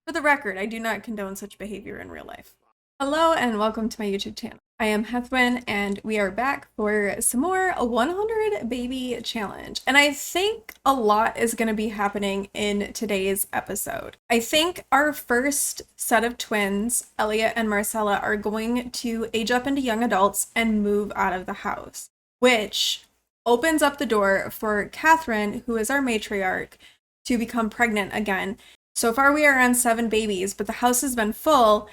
For the record, I do not condone such behavior in real life. Hello and welcome to my YouTube channel. I am Heathwyn and we are back for some more 100 baby challenge. And I think a lot is going to be happening in today's episode. I think our first set of twins, Elliot and Marcella, are going to age up into young adults and move out of the house, which opens up the door for Catherine, who is our matriarch, to become pregnant again. So far we are on 7 babies, but the house has been full,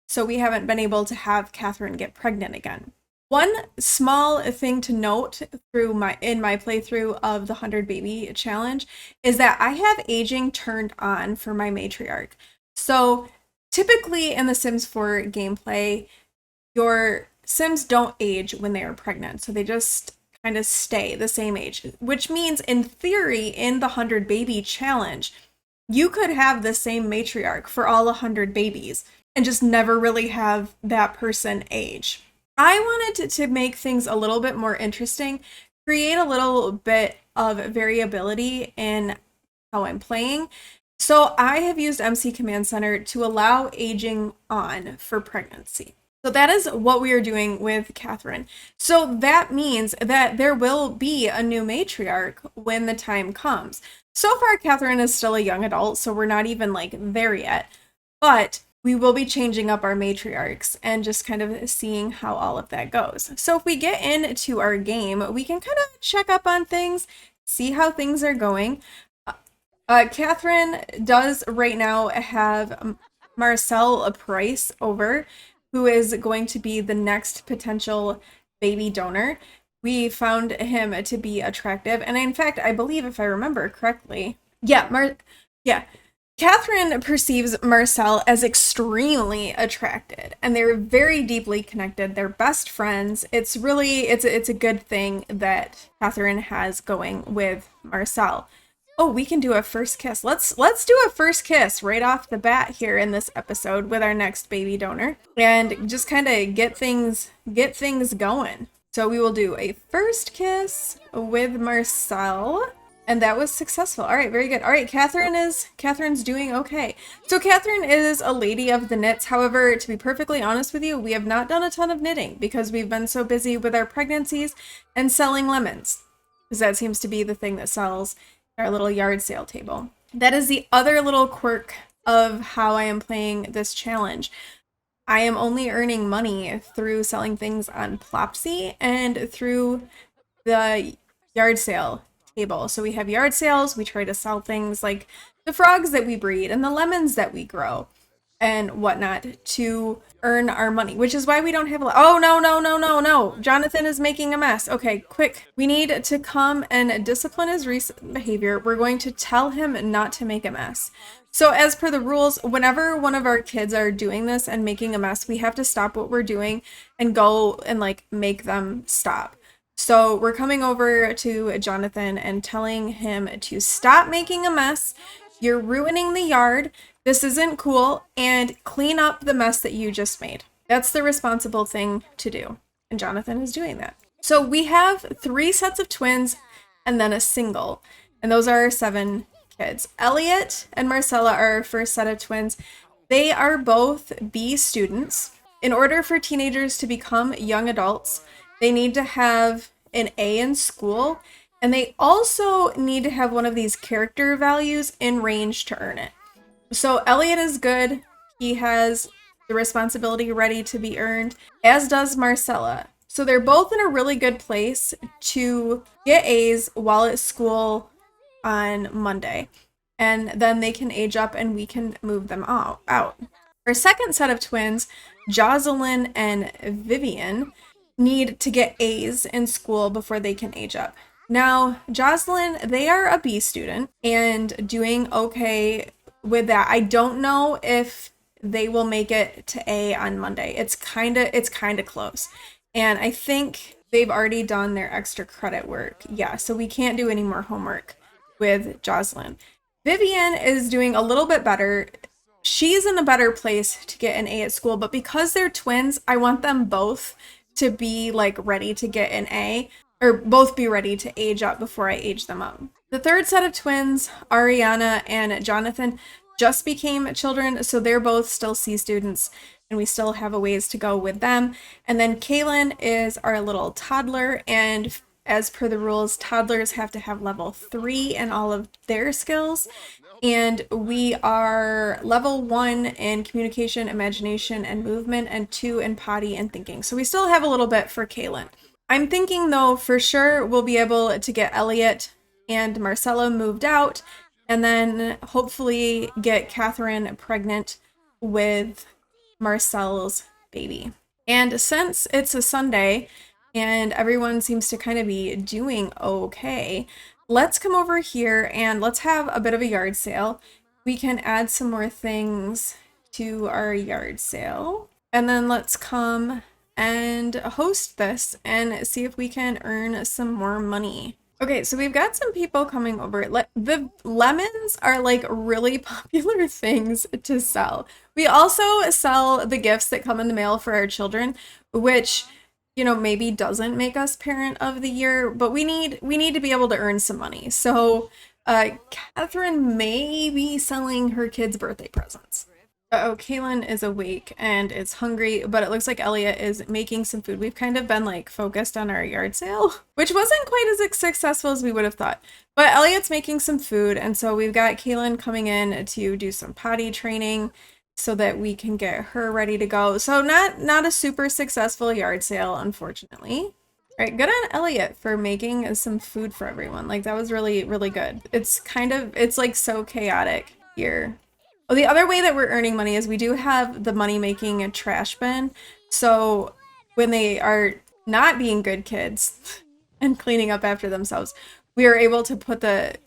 so we haven't been able to have Catherine get pregnant again. One small thing to note in my playthrough of the 100 baby challenge is that I have aging turned on for my matriarch. So typically in the Sims 4 gameplay, your Sims don't age when they are pregnant, so they just kind of stay the same age, which means in theory in the 100 baby challenge, you could have the same matriarch for all 100 babies and just never really have that person age. I wanted to make things a little bit more interesting, create a little bit of variability in how I'm playing. So I have used MC Command Center to allow aging on for pregnancy. So that is what we are doing with Catherine. So that means that there will be a new matriarch when the time comes. So far, Catherine is still a young adult, so we're not even like there yet. But we will be changing up our matriarchs and just kind of seeing how all of that goes. So if we get into our game, we can kind of check up on things, see how things are going. Catherine does right now have Marcel Price over, who is going to be the next potential baby donor. We found him to be attractive, and in fact, I believe if I remember correctly, Catherine perceives Marcel as extremely attracted, and they're very deeply connected. They're best friends. It's a good thing that Catherine has going with Marcel. Oh, we can do a first kiss. Let's do a first kiss right off the bat here in this episode with our next baby donor and just kind of get things going. So we will do a first kiss with Marcel, and that was successful. All right, very good. All right, Catherine's doing okay. So Catherine is a lady of the knits. However, to be perfectly honest with you, we have not done a ton of knitting because we've been so busy with our pregnancies and selling lemons, because that seems to be the thing that sells our little yard sale table. That is the other little quirk of how I am playing this challenge. I am only earning money through selling things on Plopsy and through the yard sale table. So we have yard sales, we try to sell things like the frogs that we breed and the lemons that we grow and whatnot to earn our money, which is why we don't have a lot. Oh, no. Jonathan is making a mess. Okay, quick. We need to come and discipline his recent behavior. We're going to tell him not to make a mess. So as per the rules, whenever one of our kids are doing this and making a mess, we have to stop what we're doing and go and like make them stop. So we're coming over to Jonathan and telling him to stop making a mess. You're ruining the yard. This isn't cool, and clean up the mess that you just made. That's the responsible thing to do, and Jonathan is doing that. So we have 3 sets of twins and then a single, and those are our 7 kids. Elliot and Marcella are our first set of twins. They are both B students. In order for teenagers to become young adults, they need to have an A in school, and they also need to have one of these character values in range to earn it. So Elliot is good. He has the responsibility ready to be earned, as does Marcella. So they're both in a really good place to get A's while at school on Monday. And then they can age up and we can move them out. Our second set of twins, Jocelyn and Vivian, need to get A's in school before they can age up. Now, Jocelyn, they are a B student and doing okay with that. I don't know if they will make it to A on Monday. It's kind of close. And I think they've already done their extra credit work. Yeah, so we can't do any more homework with Jocelyn. Vivian is doing a little bit better. She's in a better place to get an A at school, but because they're twins, I want them both to be like ready to get an A, or both be ready to age up before I age them up. The third set of twins, Ariana and Jonathan. just became children, so they're both still C students, and we still have a ways to go with them. And then Kaylin is our little toddler, and as per the rules, toddlers have to have level 3 in all of their skills. And we are level 1 in communication, imagination, and movement, and 2 in potty and thinking. So we still have a little bit for Kaylin. I'm thinking, though, for sure we'll be able to get Elliot and Marcella moved out, and then hopefully get Catherine pregnant with Marcel's baby. And since it's a Sunday and everyone seems to kind of be doing okay, let's come over here and let's have a bit of a yard sale. We can add some more things to our yard sale. And then let's come and host this and see if we can earn some more money. Okay, so we've got some people coming over. The lemons are like really popular things to sell. We also sell the gifts that come in the mail for our children, which, you know, maybe doesn't make us parent of the year, but we need to be able to earn some money. So Catherine may be selling her kids' birthday presents. Uh-oh, Kaylin is awake and is hungry, but it looks like Elliot is making some food. We've kind of been like focused on our yard sale, which wasn't quite as successful as we would have thought. But Elliot's making some food, and so we've got Kaylin coming in to do some potty training so that we can get her ready to go. So not a super successful yard sale, unfortunately. All right, good on Elliot for making some food for everyone. Like that was really, really good. It's like so chaotic here. Well, the other way that we're earning money is we do have the money-making trash bin. So when they are not being good kids and cleaning up after themselves, we are able to put the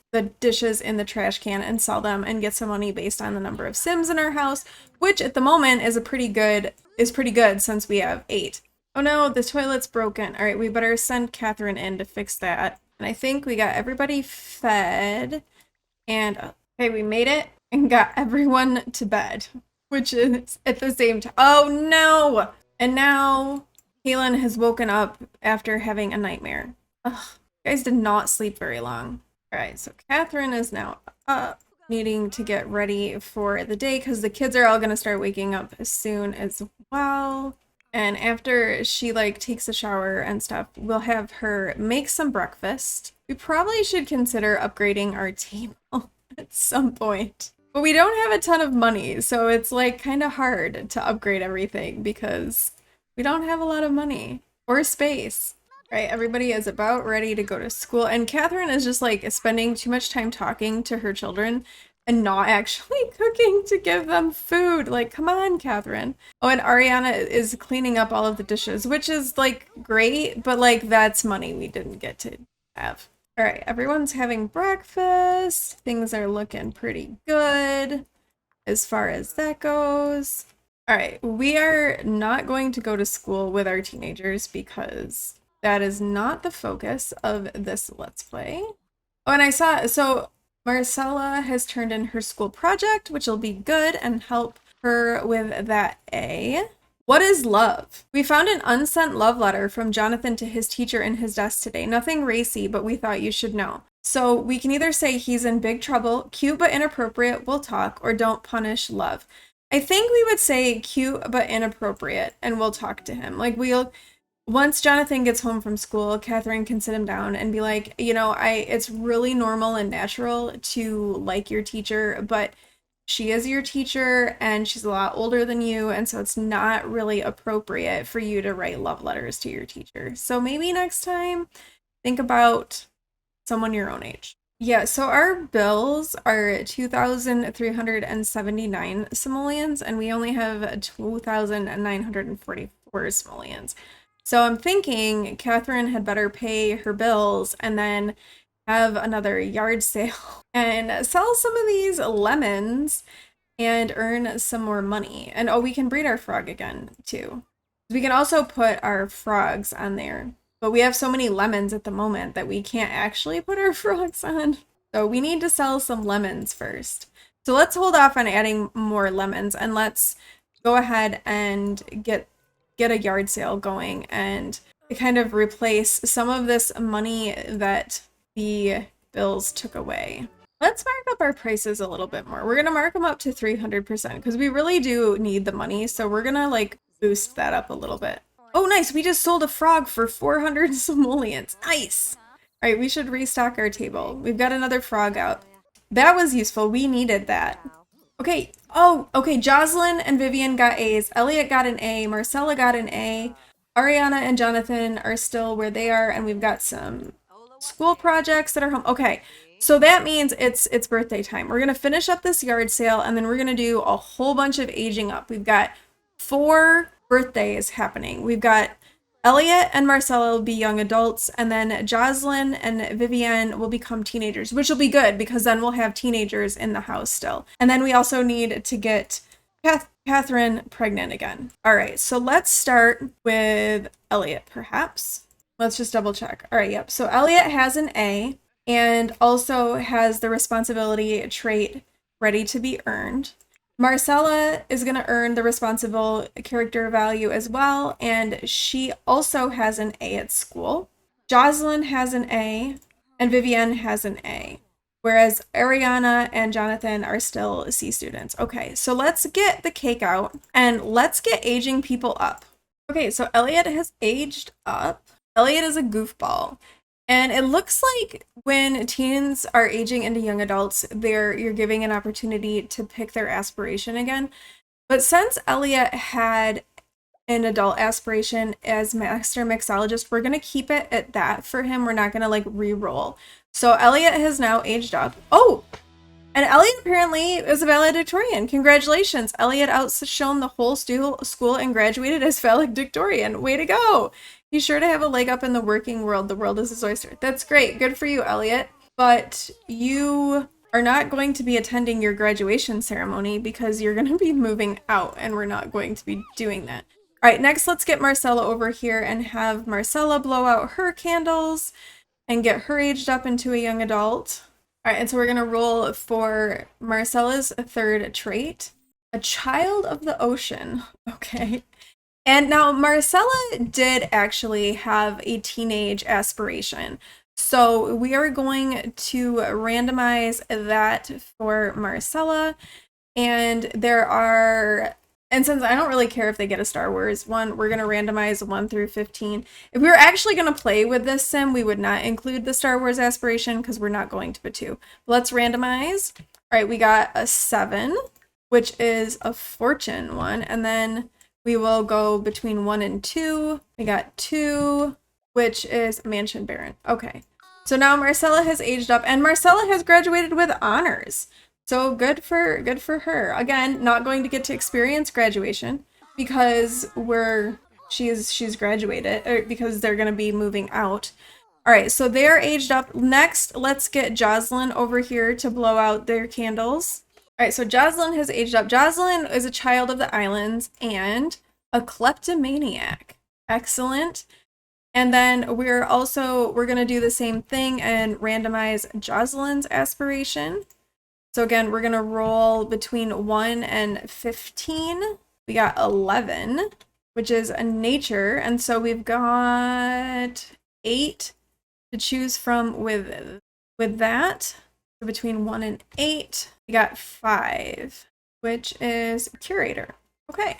dishes in the trash can and sell them and get some money based on the number of Sims in our house, which at the moment is pretty good since we have 8. Oh no, the toilet's broken. All right, we better send Catherine in to fix that. And I think we got everybody fed. And okay, we made it and got everyone to bed, which is at the same time. Oh no! And now Kaylin has woken up after having a nightmare. Ugh, you guys did not sleep very long. All right, so Catherine is now up, needing to get ready for the day because the kids are all gonna start waking up soon as well. And after she like takes a shower and stuff, we'll have her make some breakfast. We probably should consider upgrading our table at some point. But we don't have a ton of money, so it's like kind of hard to upgrade everything because we don't have a lot of money or space. Right, everybody is about ready to go to school, and Catherine is just like spending too much time talking to her children and not actually cooking to give them food. Like, come on, Catherine. Oh, and Ariana is cleaning up all of the dishes, which is like great, but like that's money we didn't get to have. All right, everyone's having breakfast. Things are looking pretty good as far as that goes. All right, we are not going to go to school with our teenagers because that is not the focus of this Let's Play. Oh, and I saw, so Marcella has turned in her school project, which will be good and help her with that A. What is love? We found an unsent love letter from Jonathan to his teacher in his desk today. Nothing racy, but we thought you should know. So we can either say he's in big trouble, cute but inappropriate, we'll talk, or don't punish love. I think we would say cute but inappropriate, and we'll talk to him. Like once Jonathan gets home from school, Catherine can sit him down and be like, you know, it's really normal and natural to like your teacher, but she is your teacher and she's a lot older than you, and so it's not really appropriate for you to write love letters to your teacher. So maybe next time, think about someone your own age. Yeah, so our bills are 2,379 simoleons, and we only have 2,944 simoleons. So I'm thinking Catherine had better pay her bills and then have another yard sale and sell some of these lemons and earn some more money. And oh, we can breed our frog again too. We can also put our frogs on there, but we have so many lemons at the moment that we can't actually put our frogs on. So we need to sell some lemons first. So let's hold off on adding more lemons and let's go ahead and get a yard sale going and kind of replace some of this money that the bills took away. Let's mark up our prices a little bit more. We're gonna mark them up to 300% because we really do need the money. So we're gonna like boost that up a little bit. Oh, nice. We just sold a frog for 400 simoleons. Nice. All right, we should restock our table. We've got another frog out. That was useful. We needed that. Okay. Oh, okay. Jocelyn and Vivian got A's. Elliot got an A. Marcella got an A. Ariana and Jonathan are still where they are, and we've got some school projects that are home. Okay. So that means it's birthday time. We're gonna finish up this yard sale, and then we're gonna do a whole bunch of aging up. We've got 4 birthdays happening. We've got Elliot and Marcella will be young adults, and then Jocelyn and Vivienne will become teenagers, which will be good because then we'll have teenagers in the house still. And then we also need to get Catherine pregnant again. All right, so let's start with Elliot, perhaps. Let's just double check. All right, yep. So Elliot has an A and also has the responsibility trait ready to be earned. Marcella is going to earn the responsible character value as well, and she also has an A at school. Jocelyn has an A, and Vivienne has an A, whereas Ariana and Jonathan are still C students. Okay, so let's get the cake out, and let's get aging people up. Okay, so Elliot has aged up. Elliot is a goofball. And it looks like when teens are aging into young adults, you're giving an opportunity to pick their aspiration again. But since Elliot had an adult aspiration as master mixologist, we're gonna keep it at that for him. We're not gonna like re-roll. So Elliot has now aged up. Oh, and Elliot apparently is a valedictorian. Congratulations. Elliot outshone the whole school and graduated as valedictorian. Way to go. He's sure to have a leg up in the working world. The world is his oyster. That's great. Good for you, Elliot. But you are not going to be attending your graduation ceremony because you're going to be moving out, and we're not going to be doing that. All right, next let's get Marcella over here and have Marcella blow out her candles and get her aged up into a young adult. All right, and so we're going to roll for Marcella's third trait, a child of the ocean. Okay. And now Marcella did actually have a teenage aspiration. So we are going to randomize that for Marcella. And since I don't really care if they get a Star Wars one, we're going to randomize 1 through 15. If we were actually going to play with this sim, we would not include the Star Wars aspiration because we're not going to put 2. Let's randomize. All right, we got a 7, which is a fortune one. And then we will go between 1 and 2. We got 2, which is Mansion Baron. Okay. So now Marcella has aged up, and Marcella has graduated with honors. So good for her. Again, not going to get to experience graduation because she's graduated, or because they're going to be moving out. All right, so they're aged up. Next, let's get Jocelyn over here to blow out their candles. All right, so Jocelyn has aged up. Jocelyn is a child of the islands and a kleptomaniac. Excellent. And then we're going to do the same thing and randomize Jocelyn's aspiration. So again, we're going to roll between 1 and 15. We got 11, which is a nature. And so we've got 8 to choose from with that. So between 1 and 8, we got 5, which is curator. Okay.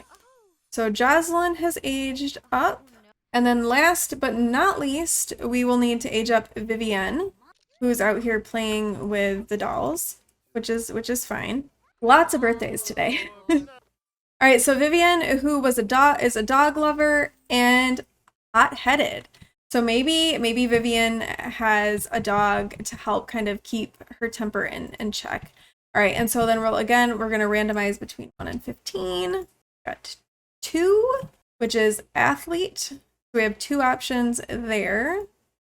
So Jocelyn has aged up. And then last but not least, we will need to age up Vivienne, who's out here playing with the dolls, which is fine. Lots of birthdays today. All right, so Vivienne, who was is a dog lover and hot-headed. So maybe Vivienne has a dog to help kind of keep her temper in check. All right, and so then we're going to randomize between 1 and 15. Got 2, which is athlete. So we have 2 options there.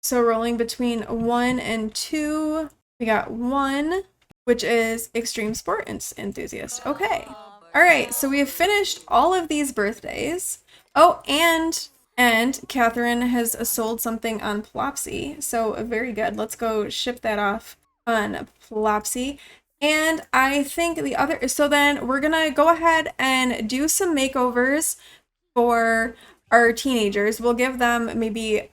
So rolling between 1 and 2, we got 1, which is extreme sport enthusiast. Okay. All right, so we have finished all of these birthdays. Oh, and Catherine has sold something on Plopsy, so very good. Let's go ship that off on Plopsy. And I think so then we're gonna go ahead and do some makeovers for our teenagers. We'll give them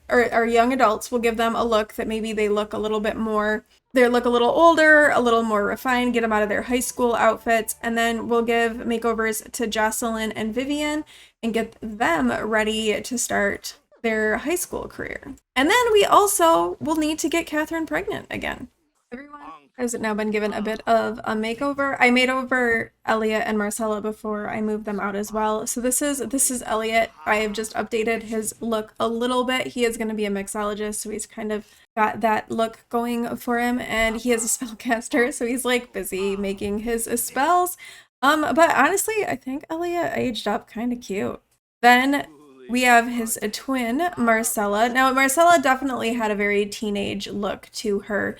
or our young adults, we'll give them a look that maybe they look a little bit more they look a little older, a little more refined, get them out of their high school outfits, and then we'll give makeovers to Jocelyn and Vivian and get them ready to start their high school career. And then we also will need to get Catherine pregnant again. Everyone has now been given a bit of a makeover. I made over Elliot and Marcella before I moved them out as well. So this is Elliot. I have just updated his look a little bit. He is going to be a mixologist, so he's kind of got that look going for him, and he is a spellcaster, so he's like busy making his spells. But honestly, I think Elliot aged up kind of cute. Then we have his twin, Marcella. Now, Marcella definitely had a very teenage look to her.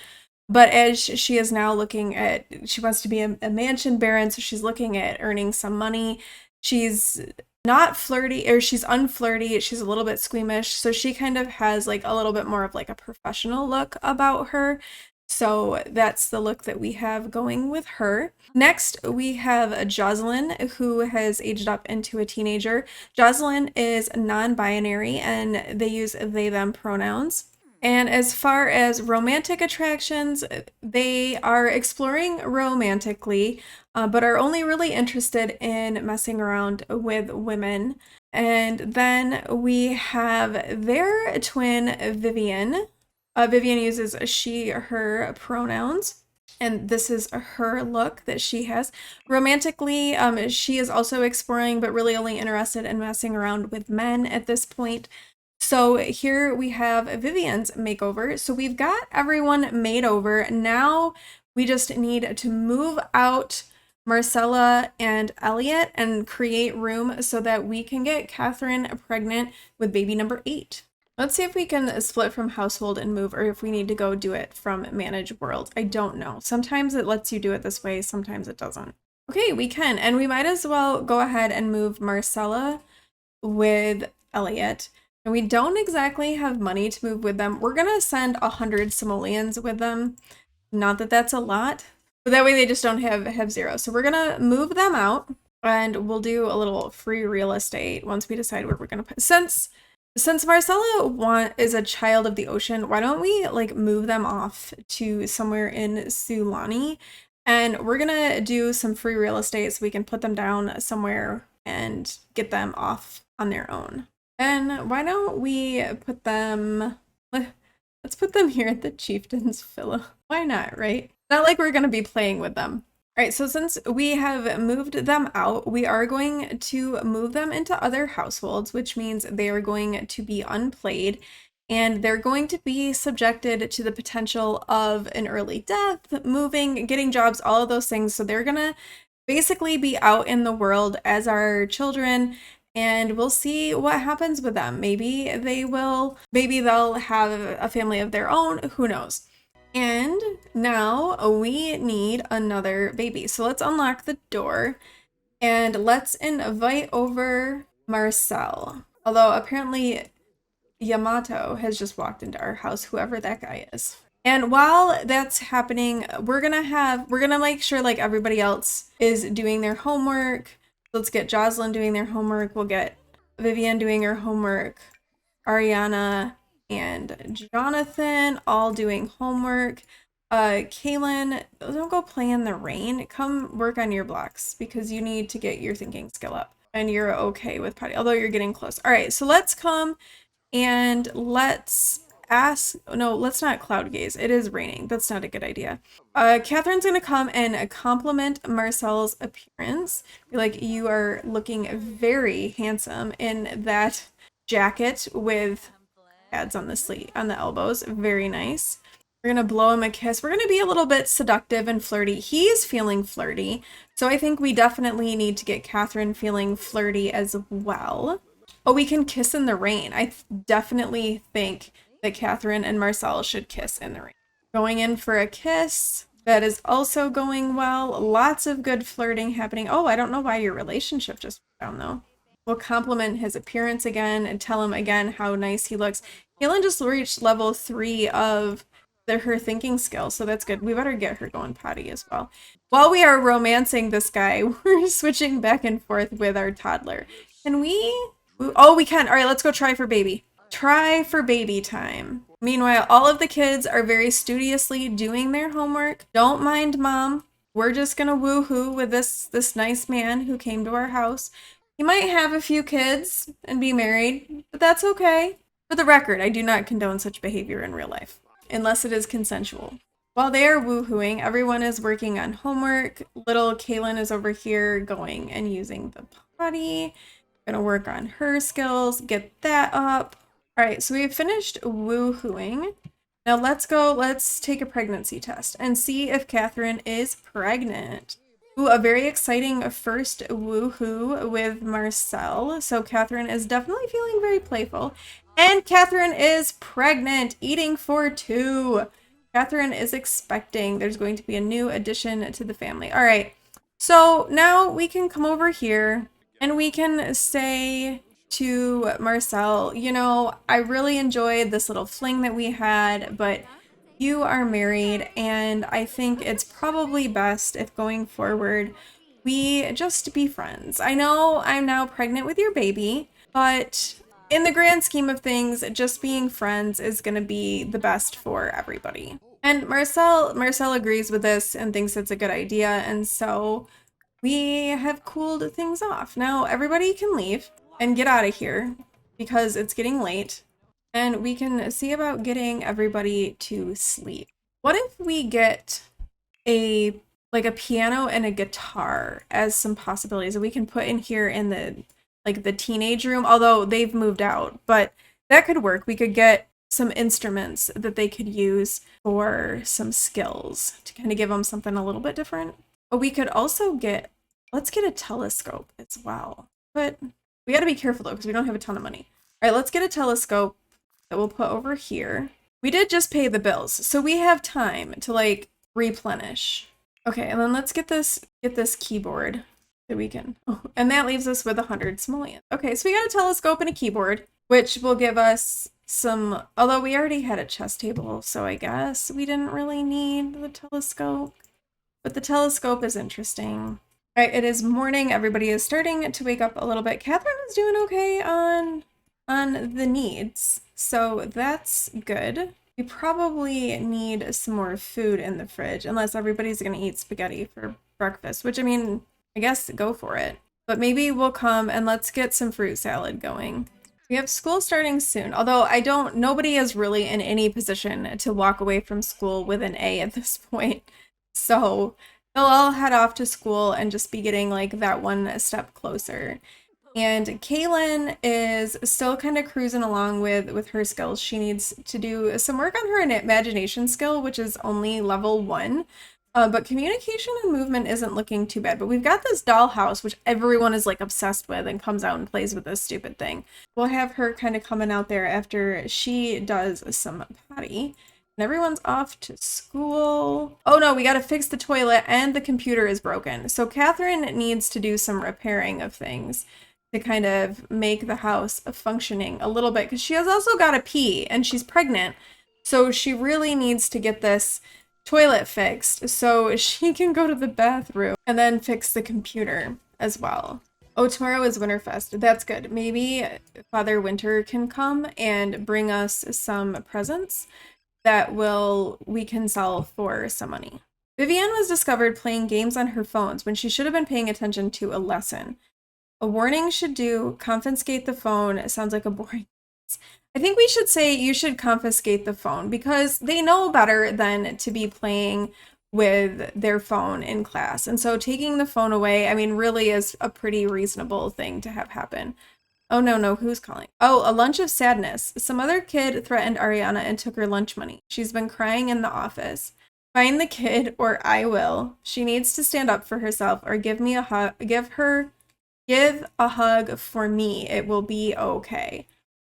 But as she is now looking at, she wants to be a mansion baron, so she's looking at earning some money. She's not flirty, or she's unflirty. She's a little bit squeamish, so she kind of has like a little bit more of like a professional look about her. So that's the look that we have going with her. Next, we have Jocelyn, who has aged up into a teenager. Jocelyn is non-binary, and they use they, them pronouns. And as far as romantic attractions, they are exploring romantically, but are only really interested in messing around with women. And then we have their twin, Vivian. Vivian uses she, her pronouns. And this is her look that she has. Romantically, she is also exploring, but really only interested in messing around with men at this point. So here we have Vivian's makeover. So we've got everyone made over. Now we just need to move out Marcella and Elliot and create room so that we can get Catherine pregnant with baby number 8. Let's see if we can split from household and move, or if we need to go do it from manage world. I don't know. Sometimes it lets you do it this way, sometimes it doesn't. Okay, we can, and we might as well go ahead and move Marcella with Elliot. And we don't exactly have money to move with them. We're gonna send 100 simoleons with them. Not that that's a lot, but that way they just don't have 0. So we're gonna move them out, and we'll do a little free real estate once we decide where we're gonna put. Since Marcella is a child of the ocean, why don't we like move them off to somewhere in Sulani, and we're gonna do some free real estate so we can put them down somewhere and get them off on their own. And why don't we put them, let's put them here at the Chieftain's Villa. Why not, right? Not like we're going to be playing with them. All right, so since we have moved them out, we are going to move them into other households, which means they are going to be unplayed, and they're going to be subjected to the potential of an early death, moving, getting jobs, all of those things. So they're going to basically be out in the world as our children, and we'll see what happens with them. Maybe they'll have a family of their own, who knows. And now we need another baby. So let's unlock the door and let's invite over Marcel. Although apparently Yamato has just walked into our house, whoever that guy is. And while that's happening, we're gonna make sure like everybody else is doing their homework. Let's get Jocelyn doing their homework. We'll get Vivian doing her homework. Ariana and Jonathan all doing homework. Kaylin, don't go play in the rain. Come work on your blocks because you need to get your thinking skill up. And you're okay with potty, although you're getting close. All right, so let's come and let's not cloud gaze. It is raining. That's not a good idea. Catherine's gonna come and compliment Marcel's appearance. Be like, you are looking very handsome in that jacket with pads on the sleeve, on the elbows. Very nice. We're gonna blow him a kiss. We're gonna be a little bit seductive and flirty. He's feeling flirty, so I think we definitely need to get Catherine feeling flirty as well. Oh, we can kiss in the rain. I definitely think that Catherine and Marcel should kiss in the rain. Going in for a kiss. That is also going well. Lots of good flirting happening. Oh, I don't know why your relationship just went down though. We'll compliment his appearance again and tell him again how nice he looks. Kaylin just reached level 3 of her thinking skill, so that's good. We better get her going potty as well. While we are romancing this guy, we're switching back and forth with our toddler. Can we? Oh, we can. All right, let's go try for baby. Try for baby time. Meanwhile, all of the kids are very studiously doing their homework. Don't mind mom. We're just gonna woo-hoo with this nice man who came to our house. He might have a few kids and be married, but that's okay. For the record, I do not condone such behavior in real life, unless it is consensual. While they are woohooing, everyone is working on homework. Little Kaylin is over here going and using the potty. Gonna work on her skills, get that up. All right, so we've finished woohooing. Now let's take a pregnancy test and see if Catherine is pregnant. Ooh, a very exciting first woohoo with Marcel. So Catherine is definitely feeling very playful. And Catherine is pregnant, eating for two. Catherine is expecting. There's going to be a new addition to the family. All right, so now we can come over here and we can say to Marcel, you know, I really enjoyed this little fling that we had, but you are married, and I think it's probably best if going forward we just be friends. I know I'm now pregnant with your baby, but in the grand scheme of things, just being friends is going to be the best for everybody. And Marcel agrees with this and thinks it's a good idea, and so we have cooled things off. Now everybody can leave and get out of here because it's getting late, and we can see about getting everybody to sleep. What if we get a like a piano and a guitar as some possibilities that we can put in here in the teenage room, although they've moved out, but that could work. We could get some instruments that they could use for some skills to kind of give them something a little bit different. But we could also let's get a telescope as well. But we got to be careful though, because we don't have a ton of money. All right, let's get a telescope that we'll put over here. We did just pay the bills, so we have time to like replenish. Okay, and then let's get this keyboard that we can. Oh, and that leaves us with 100 simoleons. Okay, so we got a telescope and a keyboard, which will give us some. Although we already had a chess table, so I guess we didn't really need the telescope. But the telescope is interesting. All right, it is morning. Everybody is starting to wake up a little bit. Catherine is doing okay on the needs, so that's good. We probably need some more food in the fridge, unless everybody's gonna eat spaghetti for breakfast, which I mean, I guess go for it. But maybe we'll come and let's get some fruit salad going. We have school starting soon, although nobody is really in any position to walk away from school with an A at this point. So they'll all head off to school and just be getting like that one step closer. And Kaylin is still kind of cruising along with her skills. She needs to do some work on her imagination skill, which is only level 1. But communication and movement isn't looking too bad. But we've got this dollhouse, which everyone is like obsessed with and comes out and plays with this stupid thing. We'll have her kind of coming out there after she does some potty. And everyone's off to school. Oh no, we gotta fix the toilet and the computer is broken. So Catherine needs to do some repairing of things to kind of make the house functioning a little bit, because she has also got to pee and she's pregnant. So she really needs to get this toilet fixed so she can go to the bathroom and then fix the computer as well. Oh, tomorrow is Winterfest. That's good. Maybe Father Winter can come and bring us some presents that we can sell for some money. Vivienne was discovered playing games on her phones when she should have been paying attention to a lesson. A warning should do. Confiscate the phone. It sounds like a boring. I think we should say you should confiscate the phone, because they know better than to be playing with their phone in class. And so taking the phone away, I mean, really is a pretty reasonable thing to have happen. Oh, no, who's calling? Oh, a lunch of sadness. Some other kid threatened Ariana and took her lunch money. She's been crying in the office. Find the kid or I will. She needs to stand up for herself or give me a hug. Give a hug for me. It will be okay.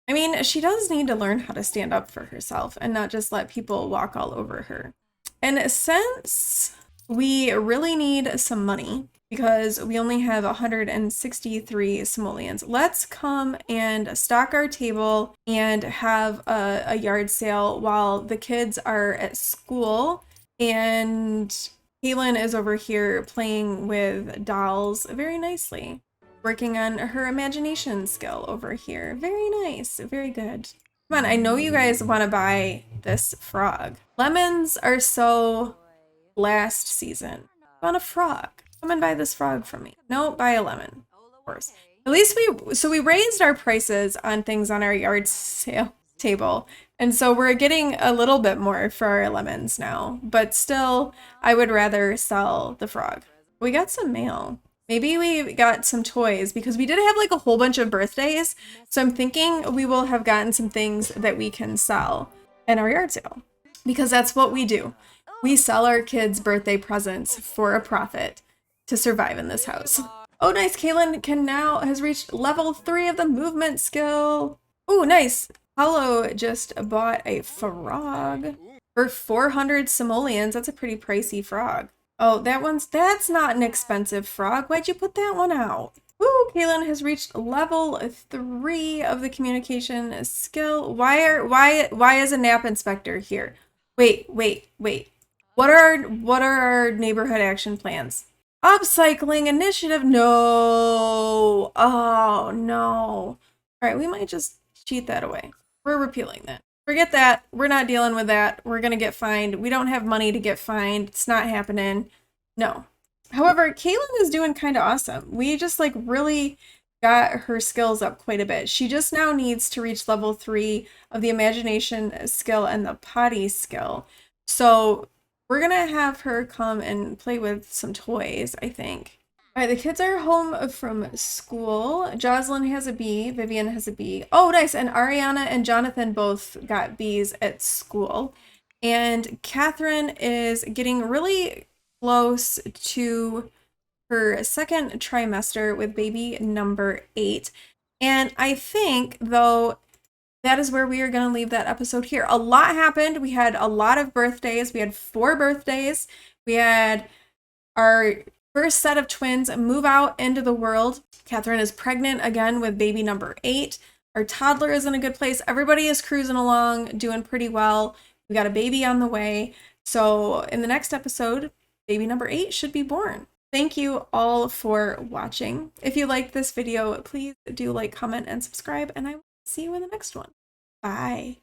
I mean, she does need to learn how to stand up for herself and not just let people walk all over her. And since we really need some money, because we only have 163 simoleons, let's come and stock our table and have a yard sale while the kids are at school. And Kaylin is over here playing with dolls very nicely. Working on her imagination skill over here. Very nice. Very good. Come on, I know you guys want to buy this frog. Lemons are so last season. I want a frog. Come and buy this frog from me. No, buy a lemon, of course. At least we raised our prices on things on our yard sale table. And so we're getting a little bit more for our lemons now. But still, I would rather sell the frog. We got some mail. Maybe we got some toys because we did have like a whole bunch of birthdays. So I'm thinking we will have gotten some things that we can sell in our yard sale because that's what we do. We sell our kids' birthday presents for a profit to survive in this house. Oh, nice. Kaylin has reached level 3 of the movement skill. Oh, nice. Paulo just bought a frog for 400 simoleons. That's a pretty pricey frog. Oh, that's not an expensive frog. Why'd you put that one out? Ooh, Kaylin has reached level 3 of the communication skill. Why is a nap inspector here? Wait. What are our neighborhood action plans? Upcycling initiative. No. Oh, no. All right, we might just cheat that away. We're repealing that. Forget that. We're not dealing with that. We're going to get fined. We don't have money to get fined. It's not happening. No. However, Kaylin is doing kind of awesome. We just like really got her skills up quite a bit. She just now needs to reach level 3 of the imagination skill and the potty skill. So we're going to have her come and play with some toys, I think. All right, the kids are home from school. Jocelyn has a B. Vivian has a B. Oh, nice. And Ariana and Jonathan both got Bs at school. And Catherine is getting really close to her second trimester with baby number 8. And I think, though, that is where we are going to leave that episode here. A lot happened. We had a lot of birthdays. We had 4 birthdays. We had our first set of twins move out into the world. Catherine is pregnant again with baby number 8. Our toddler is in a good place. Everybody is cruising along, doing pretty well. We got a baby on the way. So in the next episode, baby number 8 should be born. Thank you all for watching. If you liked this video, please do like, comment, and subscribe, and I will see you in the next one. Bye.